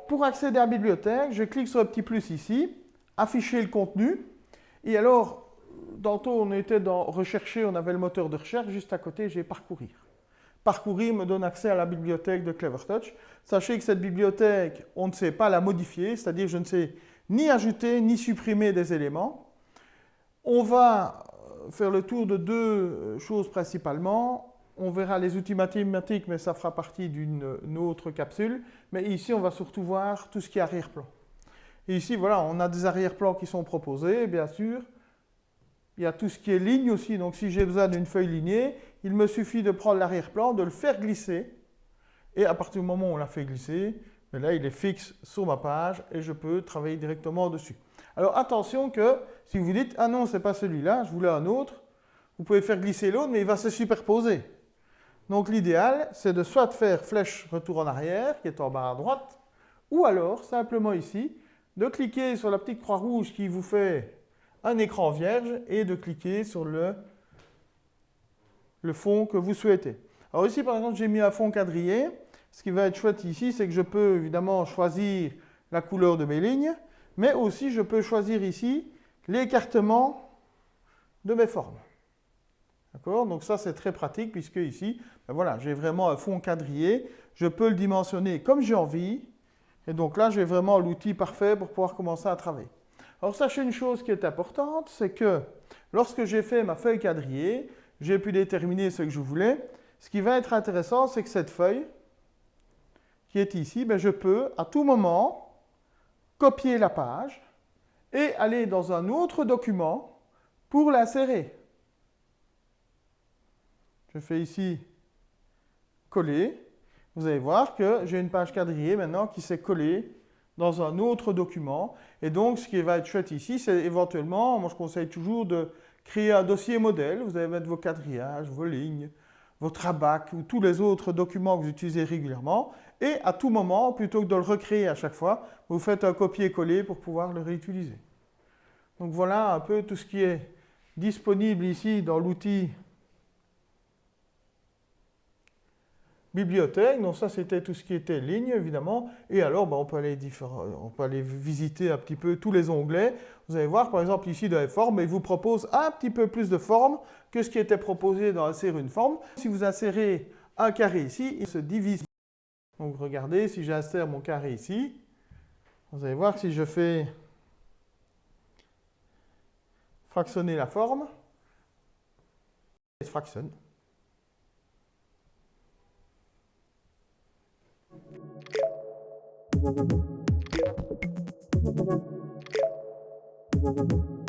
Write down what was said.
Pour accéder à la bibliothèque, je clique sur le petit plus ici, afficher le contenu, et alors, tantôt on était dans rechercher, on avait le moteur de recherche, juste à côté j'ai parcourir. Parcourir me donne accès à la bibliothèque de Clevertouch. Sachez que cette bibliothèque, on ne sait pas la modifier, c'est-à-dire je ne sais ni ajouter ni supprimer des éléments. On va faire le tour de deux choses principalement. On verra les outils mathématiques, mais ça fera partie d'une autre capsule. Mais ici, on va surtout voir tout ce qui est arrière-plan. Et ici, voilà, on a des arrière-plans qui sont proposés, bien sûr. Il y a tout ce qui est ligne aussi. Donc, si j'ai besoin d'une feuille lignée, il me suffit de prendre l'arrière-plan, de le faire glisser. Et à partir du moment où on l'a fait glisser, là, il est fixe sur ma page et je peux travailler directement dessus. Alors, attention que si vous dites « Ah non, ce n'est pas celui-là, je voulais un autre », vous pouvez faire glisser l'autre, mais il va se superposer. Donc, l'idéal, c'est de soit faire flèche retour en arrière, qui est en bas à droite, ou alors, simplement ici, de cliquer sur la petite croix rouge qui vous fait un écran vierge et de cliquer sur le fond que vous souhaitez. Alors ici, par exemple, j'ai mis un fond quadrillé. Ce qui va être chouette ici, c'est que je peux évidemment choisir la couleur de mes lignes, mais aussi je peux choisir ici l'écartement de mes formes. D'accord? Donc ça, c'est très pratique puisque ici, ben voilà, j'ai vraiment un fond quadrillé. Je peux le dimensionner comme j'ai envie. Et donc là, j'ai vraiment l'outil parfait pour pouvoir commencer à travailler. Alors sachez une chose qui est importante, c'est que lorsque j'ai fait ma feuille quadrillée, j'ai pu déterminer ce que je voulais. Ce qui va être intéressant, c'est que cette feuille qui est ici, ben je peux à tout moment copier la page et aller dans un autre document pour l'insérer. Je fais ici coller. Vous allez voir que j'ai une page quadrillée maintenant qui s'est collée dans un autre document. Et donc, ce qui va être chouette ici, c'est éventuellement, moi je conseille toujours de créer un dossier modèle. Vous allez mettre vos quadrillages, vos lignes, votre abac ou tous les autres documents que vous utilisez régulièrement. Et à tout moment, plutôt que de le recréer à chaque fois, vous faites un copier-coller pour pouvoir le réutiliser. Donc voilà un peu tout ce qui est disponible ici dans l'outil bibliothèque. Donc ça, c'était tout ce qui était ligne, évidemment. Et alors, on peut aller visiter un petit peu tous les onglets. Vous allez voir, par exemple, ici, dans les formes, il vous propose un petit peu plus de formes que ce qui était proposé dans insérer une forme. Si vous insérez un carré ici, il se divise. Donc regardez, si j'insère mon carré ici, vous allez voir que si je fais fractionner la forme, il se fractionne. Thank you.